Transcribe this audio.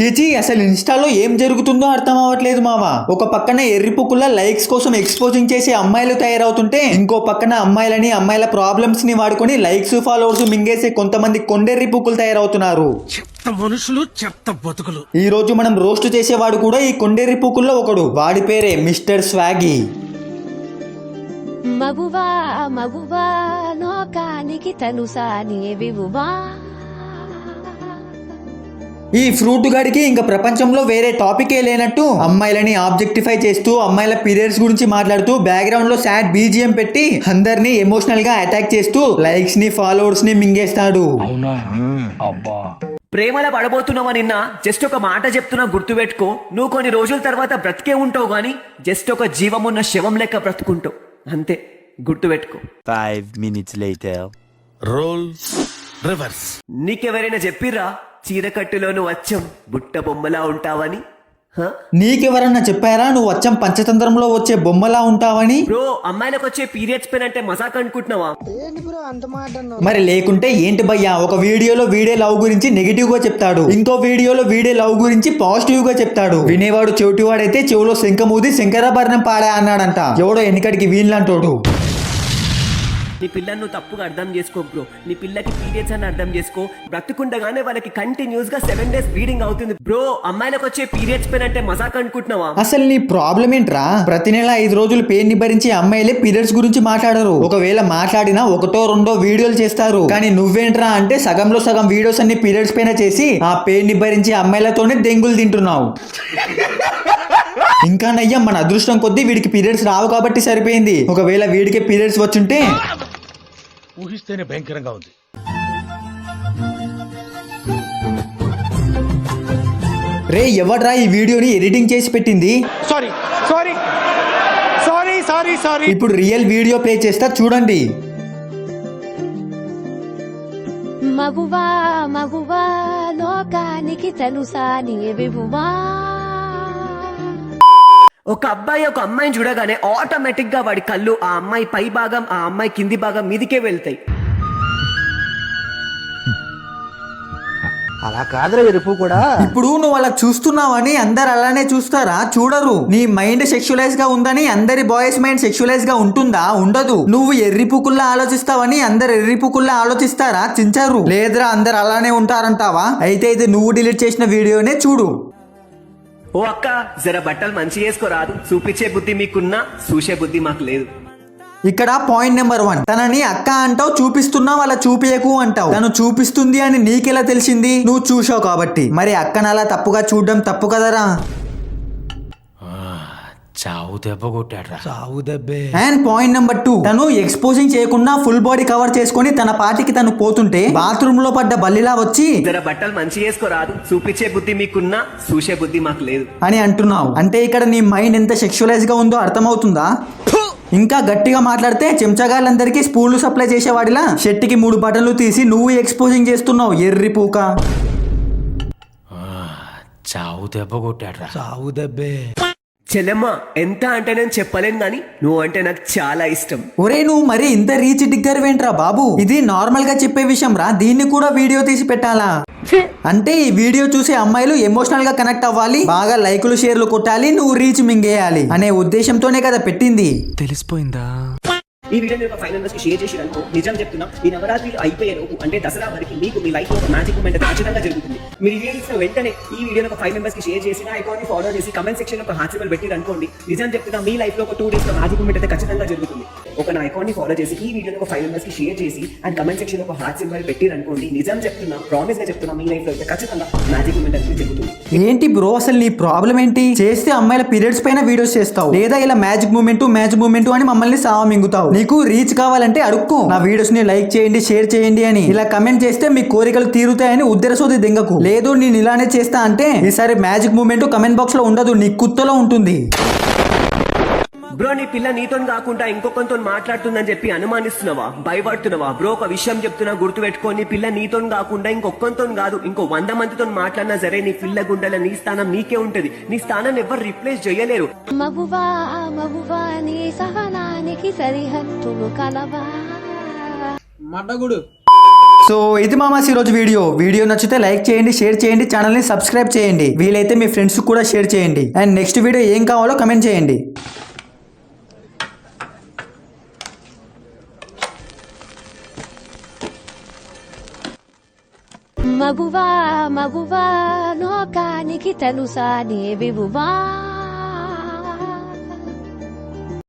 చీచి అసలు ఇన్స్టాలో ఏం జరుగుతుందో అర్థం అవ్వట్లేదు మావా. ఒక పక్కన ఎర్రిపుకుల లైక్స్ కోసం ఎక్స్పోజింగ్ చేసే అమ్మాయిలు తయారవుతుంటే ఇంకో పక్కన అమ్మాయిలని అమ్మాయిల ప్రాబ్లమ్స్ ని వాడుకొని లైక్స్ ఫాలోవర్స్ మింగేసే కొంతమంది కొండెర్రిపుకులు తయారవుతున్నారు. మనుషులు చెత్త బతుకులు. ఈ రోజు మనం రోస్ట్ చేసేవాడు కూడా ఈ కొండెర్రిపుకుల్లో ఒకడు. వాడి పేరే మిస్టర్ స్వాగి. మగువా మగువా లోకానికి తనుసా నీవివువా. ఈ ఫ్రూట్ గాడికి ఇంకా ప్రపంచంలో వేరే టాపికే లేనట్టు అమ్మాయిలని ఆబ్జెక్టిఫై చేస్తూ అమ్మాయిల పీరియడ్స్ గురించి మాట్లాడుతూ బ్యాక్గ్రౌండ్ లో సాడ్ బీజిఎం పెట్టి అందరినీ ఎమోషనల్ గా అటాక్ చేస్తూ లైక్స్ ని ఫాలోవర్స్ ని మింగేస్తాడు. ప్రేమలో పడబోతున్నావా? నిన్న జస్ట్ ఒక మాట చెప్తున్నా, గుర్తుపెట్టుకో. నువ్వు కొన్ని రోజుల తర్వాత బ్రతికే ఉంటావు గానీ జస్ట్ ఒక జీవమున్న శవం లెక్క బ్రతుకుంటావు అంతే, గుర్తుపెట్టుకో. 5 minutes later. Roll reverse. నీకెవరైనా చెప్పిర్రా చీరకట్టులో నువ్వు అచ్చం బుట్ట బొమ్మలా ఉంటావని? నీకెవరన్నా చెప్పారా నువ్వు అచ్చం పంచతంత్రంలో వచ్చే బొమ్మలా ఉంటావని? బ్రో, అమ్మాయిలకు వచ్చే పీరియడ్స్ పెయిన్ అంటే మజాక్ అనుకుంటున్నావా? మరి లేకుంటే ఏంటి భయ్యా? ఒక వీడియోలో వీడే లవ్ గురించి నెగిటివ్ గా చెప్తాడు, ఇంకో వీడియోలో వీడే లవ్ గురించి పాజిటివ్ గా చెప్తాడు. వినేవాడు చెవిటివాడైతే చెవులో శంఖమూది శంకరాభరణం పాడా అన్నాడంట. ఎవడో ఎన్నికడికి వీళ్ళంటోడు. నీ పిల్లని నువ్వు తప్పుగా అర్థం చేసుకో బ్రో. నీ పిల్లకి పీరియడ్స్ అని అర్థం చేసుకో. బ్రతుకుండగానే వాళ్ళకి కంటిన్యూస్ గా 7 days బ్లీడింగ్ అవుతుంది బ్రో. అమ్మాయిలకు వచ్చే పీరియడ్స్ పెయిన్ అంటే మజాక్ అనుకుంటున్నావా? అసలు నీ ప్రాబ్లం ఏంట్రా? ప్రతి నెల 5 రోజులు పెయిన్ ని భరించే అమ్మాయిలే పీరియడ్స్ గురించి మాట్లాడరు. ఒకవేళ మాట్లాడినా ఒకటో రెండో వీడియోలు చేస్తారు. కానీ నువ్వేంట్రా అంటే సగంలో సగం వీడియోస్ అన్ని పీరియడ్స్ పైన చేసి ఆ పెయిన్ ని భరించే అమ్మాయిలతోనే దెంగులు తింటున్నావు. ఇంకా నయ్యం, మన అదృష్టం కొద్దీ వీడికి పీరియడ్స్ రావు కాబట్టి సరిపోయింది. ఒకవేళ వీడికి పీరియడ్స్ వచ్చుంటే ఊహిస్తేనే భయంకరంగా ఉంది. రే ఎవడ్రా ఈ వీడియోని ఎడిటింగ్ చేసి పెట్టింది? సారీ. ఇప్పుడు రియల్ వీడియో ప్లే చేస్తా చూడండి. మగువా మగువా లోకానికి తనుసా నీవివువా. ఒక అబ్బాయి ఒక అమ్మాయిని చూడగానే ఆటోమేటిక్ గా వాడి కళ్ళు ఆ అమ్మాయి పై భాగం ఆ అమ్మాయి కింది భాగం మీదికే వెళ్తాయి. అలా కాదురా ఎరుపు కూడా. ఇప్పుడు నువ్వు అలా చూస్తున్నావని అందరు అలానే చూస్తారా? చూడరు. నీ మైండ్ సెక్షువలైజ్ గా ఉందని అందరి బాయ్స్ మైండ్ సెక్షువలైజ్ గా ఉంటుందా? ఉండదు. నువ్వు ఎర్రిపుకుల్లా ఆలోచిస్తావని అందరు ఎర్రిపుకుల్లా ఆలోచిస్తారా? చించారు. లేదురా అందరు అలానే ఉంటారంటావా? అయితే ఇది నువ్వు డిలీట్ చేసిన వీడియోనే చూడు. ఓ అక్క, జర బట్టలు మంచి వేసుకోరాదు. చూపించే బుద్ధి మీకున్నా చూసే బుద్ధి మాకు లేదు. ఇక్కడ పాయింట్ నెంబర్ 1, తనని అక్క అంటావు, చూపిస్తున్నావు, అలా చూపించకు అంటావు. తను చూపిస్తుంది అని నీకెలా తెలిసింది? నువ్వు చూసావు కాబట్టి. మరి అక్కను అలా తప్పుగా చూడడం తప్పు కదరా. చావు దెబ్బ కొట్టాడ్రా. చావు దెబ్బే. అండ్ పాయింట్ నెంబర్ 2, తను ఎక్స్పోజింగ్ చేయకుండా ఫుల్ బాడీ కవర్ చేసుకొని తన పార్టీకి తను పోతుంటే బాత్రూమ్ లో పడ్డ బల్లిలా వచ్చి జర బట్టలు మంచి వేసుకోరాదు. చూపించే బుద్ధి మీకున్నా చూసే బుద్ధి మాకు లేదు అని అంటున్నావు. అంటే ఇక్కడ నీ మైండ్ ఎంత సెక్షువలైజ్ గా ఉందో అర్థమవుతుందా? ఇంకా గట్టిగా మాట్లాడితే చెంచగాళ్ళందరికీ స్పూన్లు సప్లై చేసేవాడిలా షర్ట్కి 3 బటన్లు తీసి నువ్వు ఎక్స్పోజింగ్ చేస్తున్నావు. ఎర్రి పూక. చావు దెబ్బ కొట్టాడ్రా. చావు దెబ్బే. చెల్లెమ్మ, ఎంత అంటే నేను చెప్పలేను గాని నువ్వు అంటే నాకు చాలా ఇష్టం. ఒరే నువ్వు మరి ఇంత రీచ్ డిగ్గర్వేంట్రా బాబు? ఇది నార్మల్ గా చెప్పే విషయం రా, దీన్ని కూడా వీడియో తీసి పెట్టాలా? అంటే ఈ వీడియో చూసే అమ్మాయిలు ఎమోషనల్ గా కనెక్ట్ అవ్వాలి, బాగా లైకులు షేర్లు కొట్టాలి, నువ్వు రీచ్ మింగేయాలి అనే ఉద్దేశంతోనే కదా పెట్టింది. తెలిసిపోయిందా? ఈ వీడియోని ఒక 5 members కి షేర్ చేసి అనుకో. నిజం చెప్తున్నా, ఈ నవరాత్రి అయిపోయే లోపు అంటే దసరా వరకు మీకు మీ లైఫ్ లో ఒక మ్యాజిక్ మూమెంట్ ఖచ్చితంగా జరుగుతుంది. మీరు ఈ వీడియో చూసిన వెంటనే ఈ వీడియోని ఒక 5 members కి షేర్ చేసి నా అకౌంట్ ని ఫాలో చేసి కమెంట్ సెక్షన్ లో ఒక హార్ట్ సింబల్ పెట్టి అనుకోండి. నిజం చెప్తున్నా, మీ లైఫ్ లో ఒక 2 days లో మ్యాజిక్ మూమెంట్ అయితే ఖచ్చితంగా జరుగుతుంది. ఒక నా అకౌంట్ ని ఫాలో చేసి ఈ వీడియోని ఒక 5 members కి షేర్ చేసి అండ్ కమెంట్ సెక్షన్ లో ఒక హార్ట్ సింబల్ పెట్టి అనుకోండి. నిజం చెప్తున్నా, ప్రామిస్ గా చెప్తున్నా, మీ లైఫ్ లో అయితే ఖచ్చితంగా మ్యాజిక్ మూమెంట్ అయితే జరుగుతుంది. ఏంటి బ్రో అసలు నీ ప్రాబ్లం ఏంటి? చేస్తే అమ్మాయిల పీరియడ్స్ పైన వీడియోస్ చేస్తావు, లేదా ఇలా మ్యాజిక్ మూమెంట్ అని మమ్మల్ని సావ మింగుతావు. నీకు రీచ్ కావాలంటే అడుక్కో, నా వీడియోస్ ని లైక్ చేయండి, షేర్ చేయండి అని. ఇలా కమెంట్ చేస్తే మీ కోరికలు తీరుతాయని ఉద్దరసోది దింగకు. లేదు నేను ఇలానే చేస్తా అంటే ఈసారి మ్యాజిక్ మూమెంట్ కమెంట్ బాక్స్ లో ఉండదు, నీ కుత్తలో ఉంటుంది. బ్రో, నీ పిల్ల నీతో కాకుండా ఇంకొకరితో మాట్లాడుతుందని చెప్పి అనుమానిస్తున్నావా? భయపడుతున్నావా? బ్రో, ఒక విషయం చెప్తున్నా, గుర్తుపెట్టుకో. నీ పిల్ల నీతో కాకుండా ఇంకొకరితో కాదు, ఇంకో 100 మందితో మాట్లాడినా సరే నీ పిల్ల గుండెల నీ స్థానం నీకే ఉంటది. నీ స్థానాన్ని ఎవరు రిప్లేస్ చేయలేరు. మగువా మగువా నీ సహనానికి సరిహద్దులు కలవా. మడ్డగుడు. సో ఇది మామాస్ ఈ రోజు వీడియో నచ్చితే లైక్ చేయండి, షేర్ చేయండి, ఛానల్ ని సబ్స్క్రైబ్ చేయండి, వీలైతే మీ ఫ్రెండ్స్ కూడా షేర్ చేయండి. అండ్ నెక్స్ట్ వీడియో ఏం కావాలో కమెంట్ చేయండి. మగువా మగువా లోకానికి తెలుసా నీ విభువా